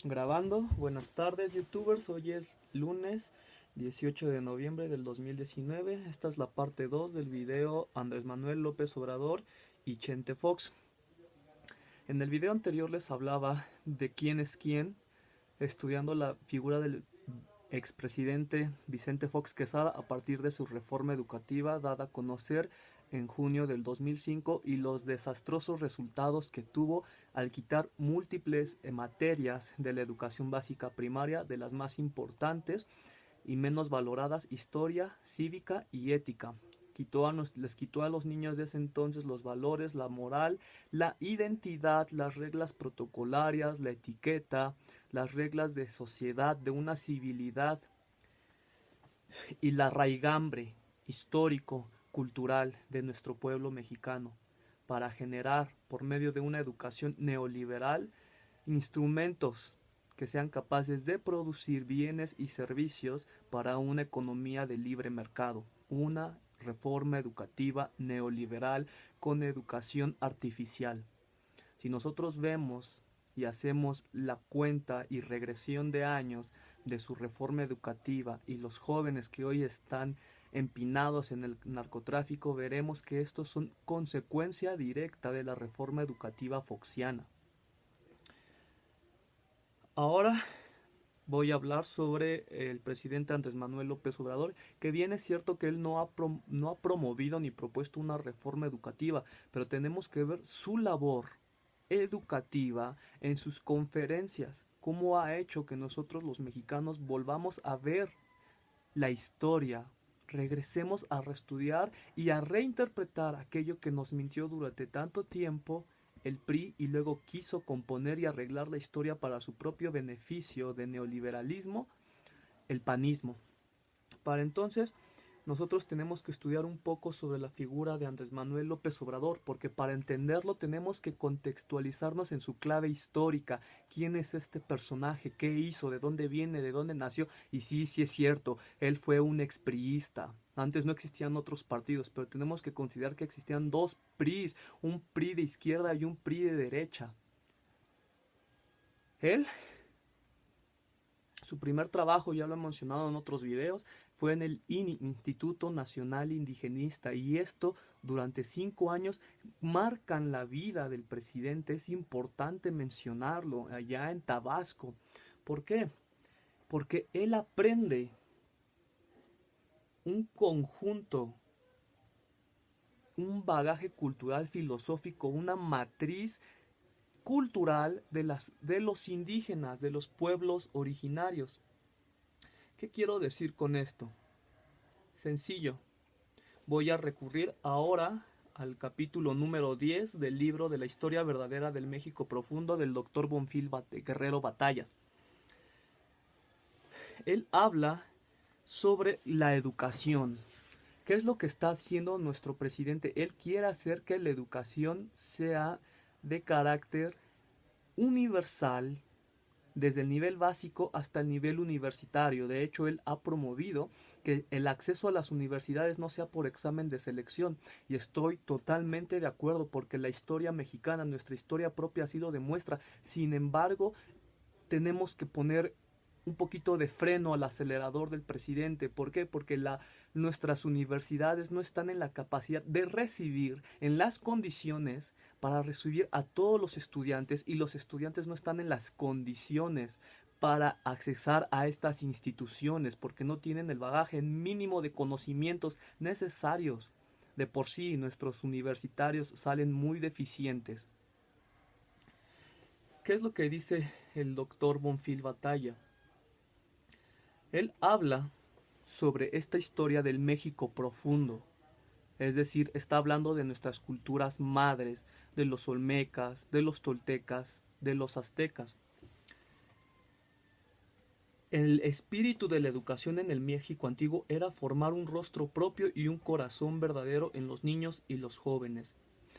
Grabando. Buenas tardes, youtubers. Hoy es lunes 18 de noviembre del 2019. Esta es la parte 2 del video Andrés Manuel López Obrador y Chente Fox. En el video anterior les hablaba de quién es quién, estudiando la figura del expresidente Vicente Fox Quesada a partir de su reforma educativa dada a conocer en junio del 2005 y los desastrosos resultados que tuvo al quitar múltiples materias de la educación básica primaria, de las más importantes y menos valoradas: historia, cívica y ética. Les quitó a los niños de ese entonces los valores, la moral, la identidad, las reglas protocolarias, la etiqueta, las reglas de sociedad, de una civilidad y la raigambre histórico, cultural de nuestro pueblo mexicano, para generar, por medio de una educación neoliberal, instrumentos que sean capaces de producir bienes y servicios para una economía de libre mercado, una reforma educativa neoliberal con educación artificial. Si nosotros vemos y hacemos la cuenta y regresión de años de su reforma educativa y los jóvenes que hoy están empinados en el narcotráfico, veremos que estos son consecuencia directa de la reforma educativa foxiana. Ahora voy a hablar sobre el presidente Andrés Manuel López Obrador, que bien es cierto que él no ha promovido ni propuesto una reforma educativa, pero tenemos que ver su labor educativa en sus conferencias, cómo ha hecho que nosotros los mexicanos volvamos a ver la historia, regresemos a reestudiar y a reinterpretar aquello que nos mintió durante tanto tiempo el PRI y luego quiso componer y arreglar la historia para su propio beneficio de neoliberalismo, el panismo. Para entonces, nosotros tenemos que estudiar un poco sobre la figura de Andrés Manuel López Obrador, porque para entenderlo tenemos que contextualizarnos en su clave histórica. ¿Quién es este personaje? ¿Qué hizo? ¿De dónde viene? ¿De dónde nació? Y sí es cierto, él fue un expriista. Antes no existían otros partidos, pero tenemos que considerar que existían dos PRIs, un PRI de izquierda y un PRI de derecha. Él, su primer trabajo, ya lo he mencionado en otros videos, fue en el INI, Instituto Nacional Indigenista, y esto durante 5 años marcan la vida del presidente. Es importante mencionarlo, allá en Tabasco. ¿Por qué? Porque él aprende un conjunto, un bagaje cultural, filosófico, una matriz cultural de los indígenas, de los pueblos originarios. ¿Qué quiero decir con esto? Sencillo. Voy a recurrir ahora al capítulo número 10 del libro de la historia verdadera del México profundo del doctor Bonfil Guerrero Batallas. Él habla sobre la educación. ¿Qué es lo que está haciendo nuestro presidente? Él quiere hacer que la educación sea de carácter universal, desde el nivel básico hasta el nivel universitario. De hecho, él ha promovido que el acceso a las universidades no sea por examen de selección, y estoy totalmente de acuerdo, porque la historia mexicana, nuestra historia propia, así lo demuestra. Sin embargo, tenemos que poner un poquito de freno al acelerador del presidente. ¿Por qué? Porque nuestras universidades no están en la capacidad de recibir, en las condiciones para recibir a todos los estudiantes, y los estudiantes no están en las condiciones para accesar a estas instituciones, porque no tienen el bagaje mínimo de conocimientos necesarios. De por sí, nuestros universitarios salen muy deficientes. ¿Qué es lo que dice el doctor Bonfil Batalla? Él habla sobre esta historia del México profundo, es decir, está hablando de nuestras culturas madres, de los olmecas, de los toltecas, de los aztecas. El espíritu de la educación en el México antiguo era formar un rostro propio y un corazón verdadero en los niños y los jóvenes.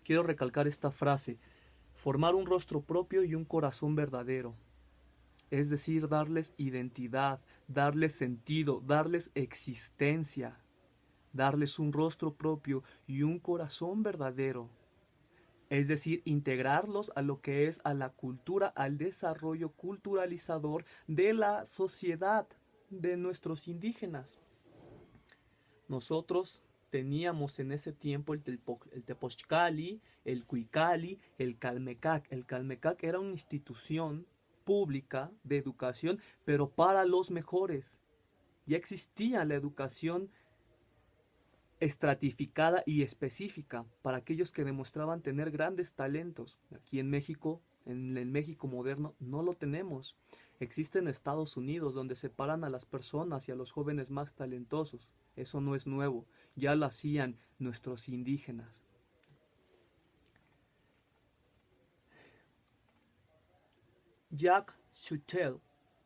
Quiero recalcar esta frase: formar un rostro propio y un corazón verdadero. Es decir, darles identidad, darles sentido, darles existencia, darles un rostro propio y un corazón verdadero. es decir, integrarlos a lo que es a la cultura, al desarrollo culturalizador de la sociedad de nuestros indígenas. Nosotros teníamos en ese tiempo el Tepochcali, el Cuicali, el Calmecac. El Calmecac era una institución pública de educación, pero para los mejores. Ya existía la educación estratificada y específica para aquellos que demostraban tener grandes talentos. Aquí en México, en el México moderno, no lo tenemos. Existe en Estados Unidos, donde separan a las personas y a los jóvenes más talentosos. Eso no es nuevo, ya lo hacían nuestros indígenas. Jacques Choutel,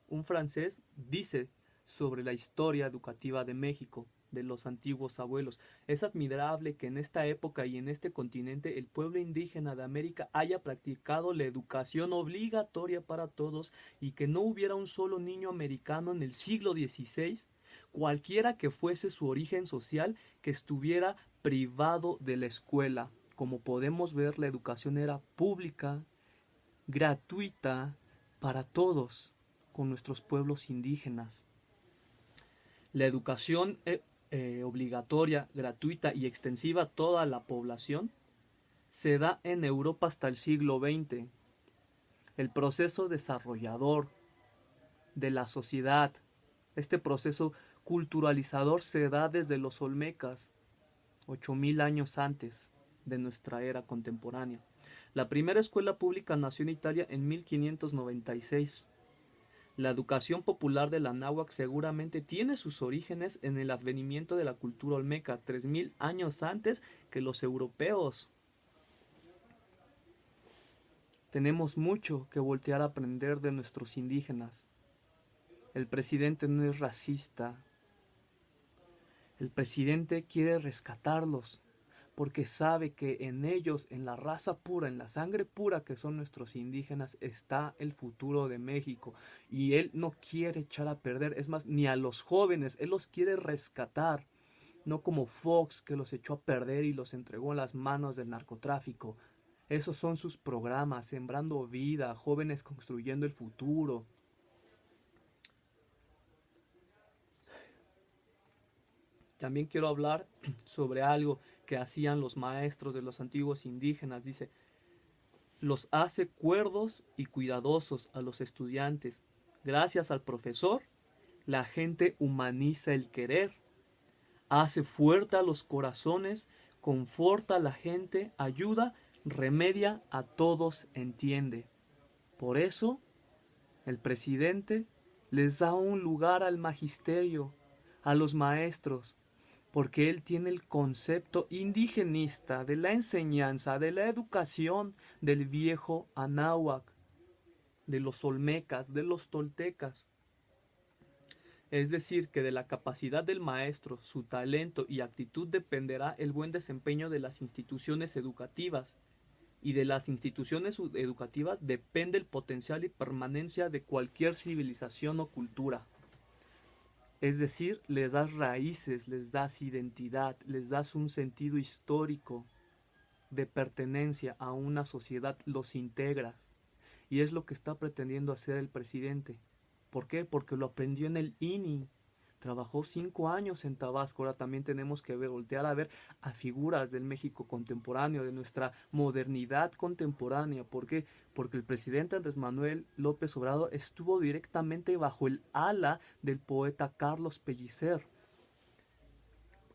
un francés, dice sobre la historia educativa de México, de los antiguos abuelos: es admirable que en esta época y en este continente el pueblo indígena de América haya practicado la educación obligatoria para todos y que no hubiera un solo niño americano en el siglo XVI, cualquiera que fuese su origen social, que estuviera privado de la escuela. Como podemos ver, la educación era pública, gratuita, para todos, con nuestros pueblos indígenas. La educación obligatoria, gratuita y extensiva a toda la población se da en Europa hasta el siglo XX. El proceso desarrollador de la sociedad, este proceso culturalizador, se da desde los olmecas, 8000 años antes de nuestra era contemporánea. La primera escuela pública nació en Italia en 1596. La educación popular de la náhuatl seguramente tiene sus orígenes en el advenimiento de la cultura olmeca, 3000 años antes que los europeos. Tenemos mucho que voltear a aprender de nuestros indígenas. El presidente no es racista. El presidente quiere rescatarlos, porque sabe que en ellos, en la raza pura, en la sangre pura que son nuestros indígenas, está el futuro de México. Y él no quiere echar a perder, es más, ni a los jóvenes, él los quiere rescatar. No como Fox, que los echó a perder y los entregó en las manos del narcotráfico. Esos son sus programas: sembrando vida, jóvenes construyendo el futuro. También quiero hablar sobre algo que hacían los maestros de los antiguos indígenas. Dice: los hace cuerdos y cuidadosos a los estudiantes. Gracias al profesor, la gente humaniza el querer, hace fuerte a los corazones, conforta a la gente, ayuda, remedia a todos, entiende. Por eso, el presidente les da un lugar al magisterio, a los maestros, porque él tiene el concepto indigenista de la enseñanza, de la educación del viejo anáhuac, de los olmecas, de los toltecas. Es decir, que de la capacidad del maestro, su talento y actitud dependerá el buen desempeño de las instituciones educativas. Y de las instituciones educativas depende el potencial y permanencia de cualquier civilización o cultura. Es decir, les das raíces, les das identidad, les das un sentido histórico de pertenencia a una sociedad, los integras. Y es lo que está pretendiendo hacer el presidente. ¿Por qué? Porque lo aprendió en el INI. Trabajó 5 años en Tabasco. Ahora también tenemos que voltear a ver a figuras del México contemporáneo, de nuestra modernidad contemporánea. ¿Por qué? Porque el presidente Andrés Manuel López Obrador estuvo directamente bajo el ala del poeta Carlos Pellicer.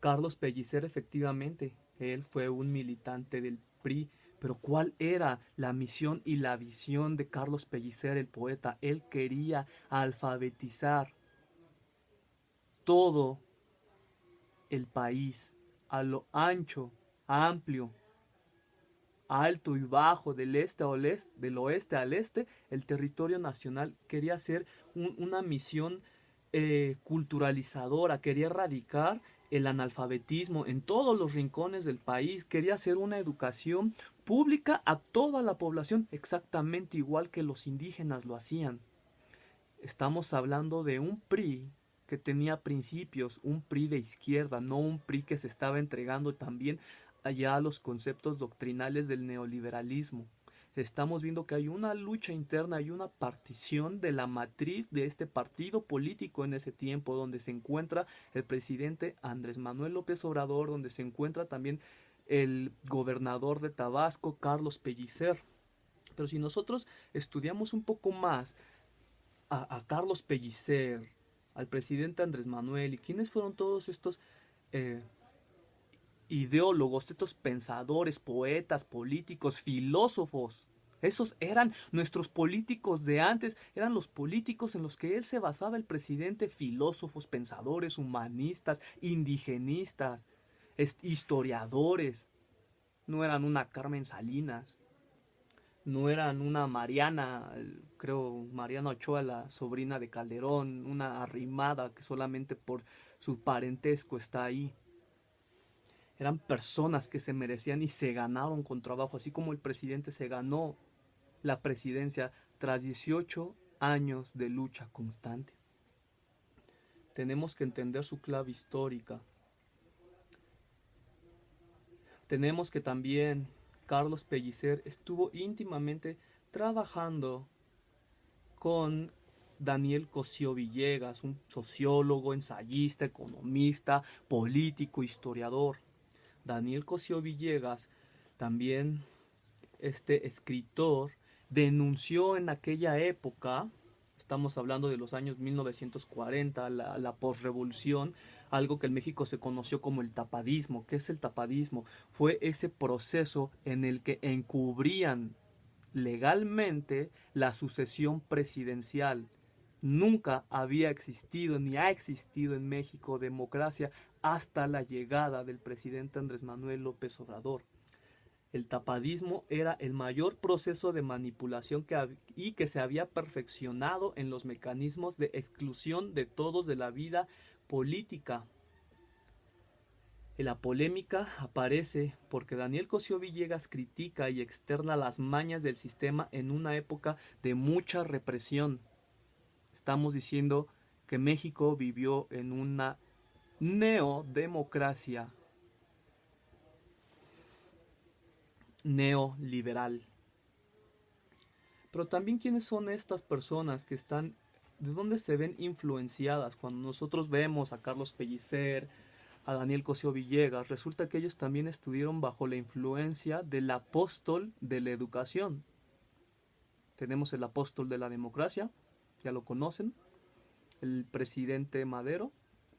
Carlos Pellicer, efectivamente, él fue un militante del PRI. Pero ¿cuál era la misión y la visión de Carlos Pellicer, el poeta? Él quería alfabetizar todo el país, a lo ancho, amplio, alto y bajo, del este a oeste, del oeste al este, el territorio nacional. Quería hacer una misión culturalizadora, quería erradicar el analfabetismo en todos los rincones del país, quería hacer una educación pública a toda la población, exactamente igual que los indígenas lo hacían. Estamos hablando de un PRI que tenía principios, un PRI de izquierda, no un PRI que se estaba entregando también allá los conceptos doctrinales del neoliberalismo. Estamos viendo que hay una lucha interna, hay una partición de la matriz de este partido político en ese tiempo, donde se encuentra el presidente Andrés Manuel López Obrador, donde se encuentra también el gobernador de Tabasco, Carlos Pellicer. Pero si nosotros estudiamos un poco más a Carlos Pellicer, al presidente Andrés Manuel, y quiénes fueron todos estos eh, ideólogos, estos pensadores, poetas, políticos, filósofos. Esos eran nuestros políticos de antes, eran los políticos en los que él se basaba el presidente, filósofos, pensadores, humanistas, indigenistas, historiadores. No eran una Carmen Salinas, no eran una Mariana, creo Mariana Ochoa, la sobrina de Calderón, una arrimada que solamente por su parentesco está ahí. Eran personas que se merecían y se ganaron con trabajo, así como el presidente se ganó la presidencia tras 18 años de lucha constante. Tenemos que entender su clave histórica. Tenemos que también Carlos Pellicer estuvo íntimamente trabajando con Daniel Cosío Villegas, un sociólogo, ensayista, economista, político, historiador. Daniel Cosío Villegas, también este escritor, denunció en aquella época, estamos hablando de los años 1940, la posrevolución, algo que en México se conoció como el tapadismo. ¿Qué es el tapadismo? Fue ese proceso en el que encubrían legalmente la sucesión presidencial. Nunca había existido ni ha existido en México democracia hasta la llegada del presidente Andrés Manuel López Obrador. El tapadismo era el mayor proceso de manipulación y que se había perfeccionado en los mecanismos de exclusión de todos de la vida política. La polémica aparece porque Daniel Cosío Villegas critica y externa las mañas del sistema en una época de mucha represión. Estamos diciendo que México vivió en una neodemocracia neoliberal. Pero también quiénes son estas personas que están, de dónde se ven influenciadas. Cuando nosotros vemos a Carlos Pellicer, a Daniel Cosío Villegas, resulta que ellos también estuvieron bajo la influencia del apóstol de la educación. Tenemos el apóstol de la democracia, ya lo conocen, el presidente Madero.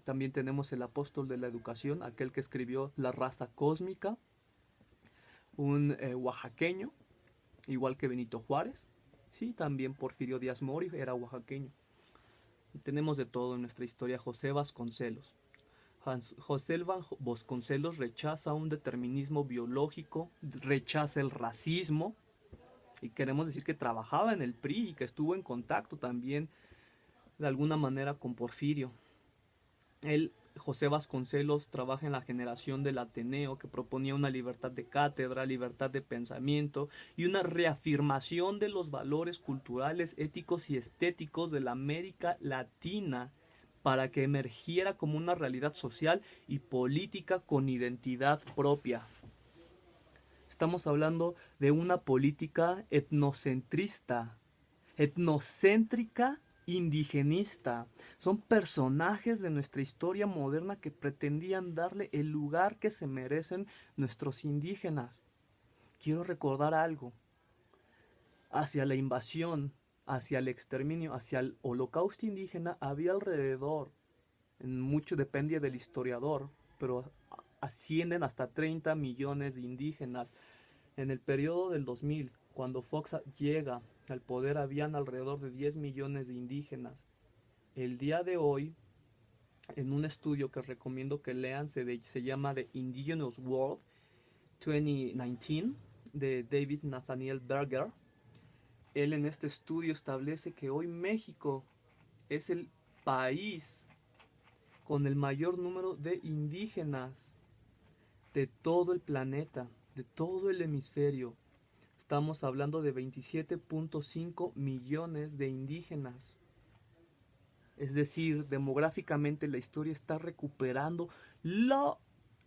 También tenemos el apóstol de la educación, aquel que escribió La raza cósmica, un oaxaqueño, igual que Benito Juárez. Sí, también Porfirio Díaz Mori era oaxaqueño. Y tenemos de todo en nuestra historia. José Vasconcelos. José Vasconcelos rechaza un determinismo biológico, rechaza el racismo, y queremos decir que trabajaba en el PRI y que estuvo en contacto también de alguna manera con Porfirio. José Vasconcelos trabaja en la generación del Ateneo, que proponía una libertad de cátedra, libertad de pensamiento y una reafirmación de los valores culturales, éticos y estéticos de la América Latina para que emergiera como una realidad social y política con identidad propia. Estamos hablando de una política etnocéntrica, indigenista. Son personajes de nuestra historia moderna que pretendían darle el lugar que se merecen nuestros indígenas. Quiero recordar algo. Hacia la invasión, hacia el exterminio, hacia el holocausto indígena, había alrededor, mucho depende del historiador, pero ascienden hasta 30 millones de indígenas. En el periodo del 2000, cuando Fox llega al poder, habían alrededor de 10 millones de indígenas. El día de hoy, en un estudio que recomiendo que lean, se llama The Indigenous World 2019, de David Nathaniel Berger. Él en este estudio establece que hoy México es el país con el mayor número de indígenas de todo el planeta, de todo el hemisferio. Estamos hablando de 27.5 millones de indígenas. Es decir, demográficamente la historia está recuperando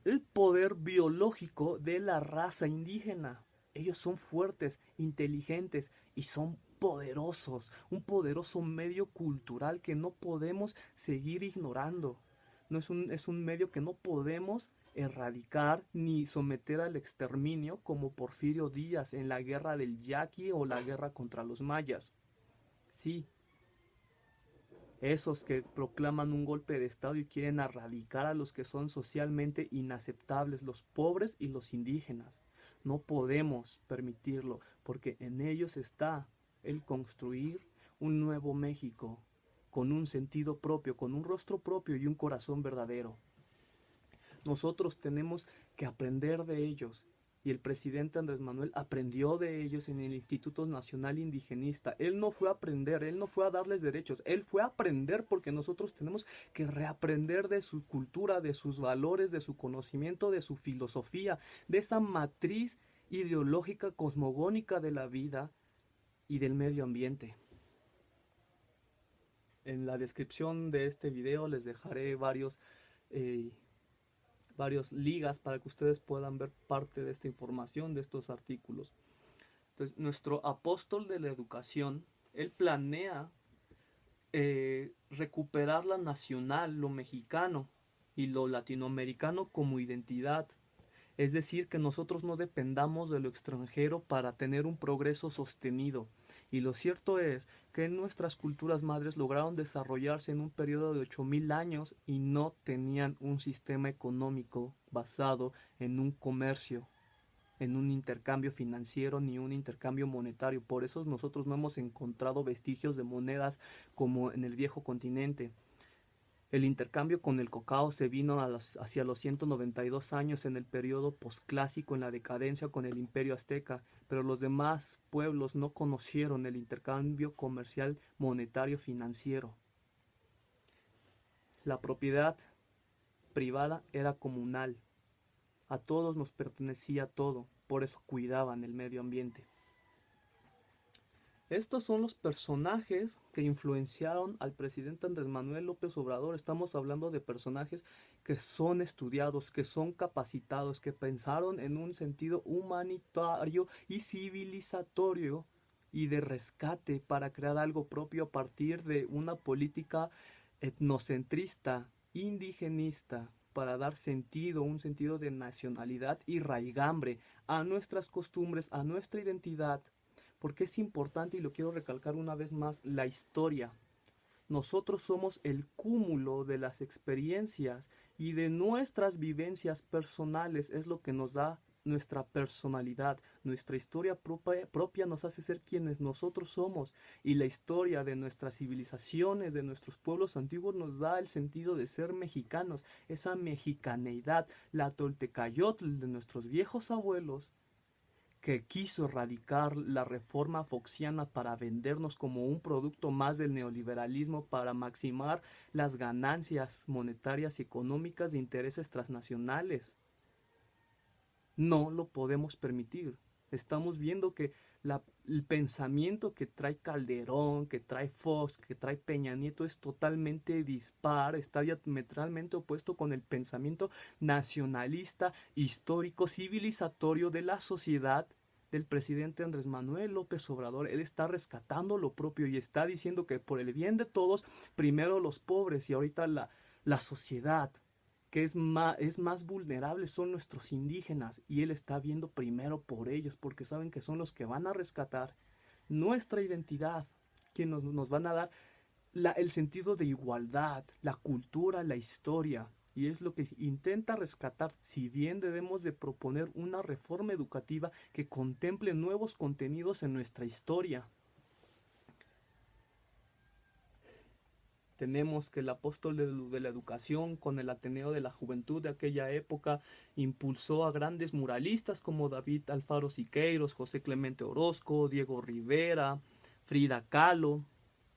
el poder biológico de la raza indígena. Ellos son fuertes, inteligentes y son poderosos, un poderoso medio cultural que no podemos seguir ignorando. No es un medio que no podemos erradicar ni someter al exterminio como Porfirio Díaz en la guerra del Yaqui o la guerra contra los mayas. Sí, esos que proclaman un golpe de estado y quieren erradicar a los que son socialmente inaceptables, los pobres y los indígenas. No podemos permitirlo porque en ellos está el construir un nuevo México con un sentido propio, con un rostro propio y un corazón verdadero. Nosotros tenemos que aprender de ellos y el presidente Andrés Manuel aprendió de ellos en el Instituto Nacional Indigenista. Él no fue a aprender, él no fue a darles derechos, él fue a aprender porque nosotros tenemos que reaprender de su cultura, de sus valores, de su conocimiento, de su filosofía, de esa matriz ideológica cosmogónica de la vida y del medio ambiente. En la descripción de este video les dejaré varios ligas para que ustedes puedan ver parte de esta información, de estos artículos. Entonces, nuestro apóstol de la educación, él planea recuperar la nacional, lo mexicano y lo latinoamericano como identidad. Es decir, que nosotros no dependamos de lo extranjero para tener un progreso sostenido. Y lo cierto es que nuestras culturas madres lograron desarrollarse en un periodo de 8000 años y no tenían un sistema económico basado en un comercio, en un intercambio financiero ni un intercambio monetario. Por eso nosotros no hemos encontrado vestigios de monedas como en el viejo continente. El intercambio con el cacao se vino hacia los 192 años en el periodo posclásico en la decadencia con el imperio azteca, pero los demás pueblos no conocieron el intercambio comercial monetario financiero. La propiedad privada era comunal, a todos nos pertenecía todo, por eso cuidaban el medio ambiente. Estos son los personajes que influenciaron al presidente Andrés Manuel López Obrador. Estamos hablando de personajes que son estudiados, que son capacitados, que pensaron en un sentido humanitario y civilizatorio y de rescate para crear algo propio a partir de una política etnocentrista, indigenista, para dar sentido, un sentido de nacionalidad y raigambre a nuestras costumbres, a nuestra identidad. Porque es importante, y lo quiero recalcar una vez más, la historia. Nosotros somos el cúmulo de las experiencias y de nuestras vivencias personales, es lo que nos da nuestra personalidad. Nuestra historia propia nos hace ser quienes nosotros somos, y la historia de nuestras civilizaciones, de nuestros pueblos antiguos, nos da el sentido de ser mexicanos, esa mexicaneidad, la toltecayotl de nuestros viejos abuelos, que quiso erradicar la reforma foxiana para vendernos como un producto más del neoliberalismo para maximar las ganancias monetarias y económicas de intereses transnacionales. No lo podemos permitir. Estamos viendo que el pensamiento que trae Calderón, que trae Fox, que trae Peña Nieto es totalmente dispar, está diametralmente opuesto con el pensamiento nacionalista, histórico, civilizatorio de la sociedad del presidente Andrés Manuel López Obrador. Él está rescatando lo propio y está diciendo que por el bien de todos, primero los pobres, y ahorita la sociedad que es más vulnerable son nuestros indígenas, y él está viendo primero por ellos porque saben que son los que van a rescatar nuestra identidad, que nos van a dar el sentido de igualdad, la cultura, la historia, y es lo que intenta rescatar. Si bien debemos de proponer una reforma educativa que contemple nuevos contenidos en nuestra historia. Tenemos que el apóstol de la educación, con el Ateneo de la Juventud de aquella época, impulsó a grandes muralistas como David Alfaro Siqueiros, José Clemente Orozco, Diego Rivera, Frida Kahlo.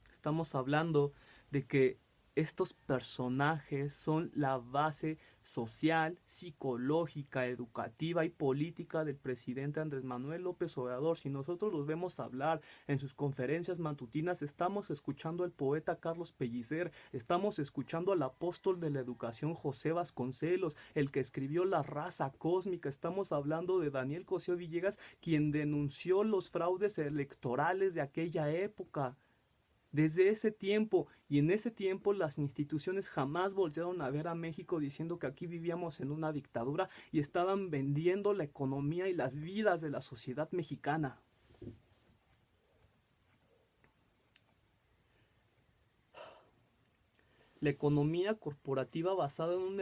Estamos hablando de que Estos personajes son la base social, psicológica, educativa y política del presidente Andrés Manuel López Obrador. Si nosotros los vemos hablar en sus conferencias matutinas, estamos escuchando al poeta Carlos Pellicer, estamos escuchando al apóstol de la educación José Vasconcelos, el que escribió La raza cósmica, estamos hablando de Daniel Cosío Villegas, quien denunció los fraudes electorales de aquella época. Desde ese tiempo, y en ese tiempo las instituciones jamás voltearon a ver a México diciendo que aquí vivíamos en una dictadura y estaban vendiendo la economía y las vidas de la sociedad mexicana. La economía corporativa basada en un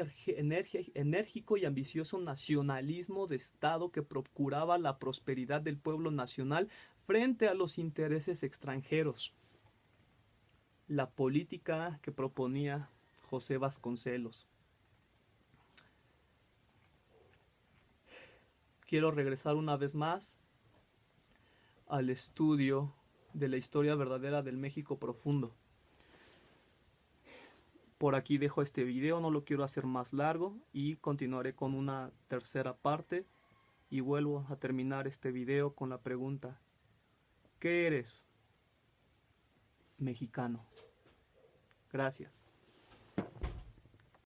enérgico y ambicioso nacionalismo de Estado que procuraba la prosperidad del pueblo nacional frente a los intereses extranjeros. La política que proponía José Vasconcelos. Quiero regresar una vez más al estudio de la historia verdadera del México profundo. Por aquí dejo este video, no lo quiero hacer más largo y continuaré con una tercera parte y vuelvo a terminar este video con la pregunta: ¿qué eres? Mexicano. Gracias.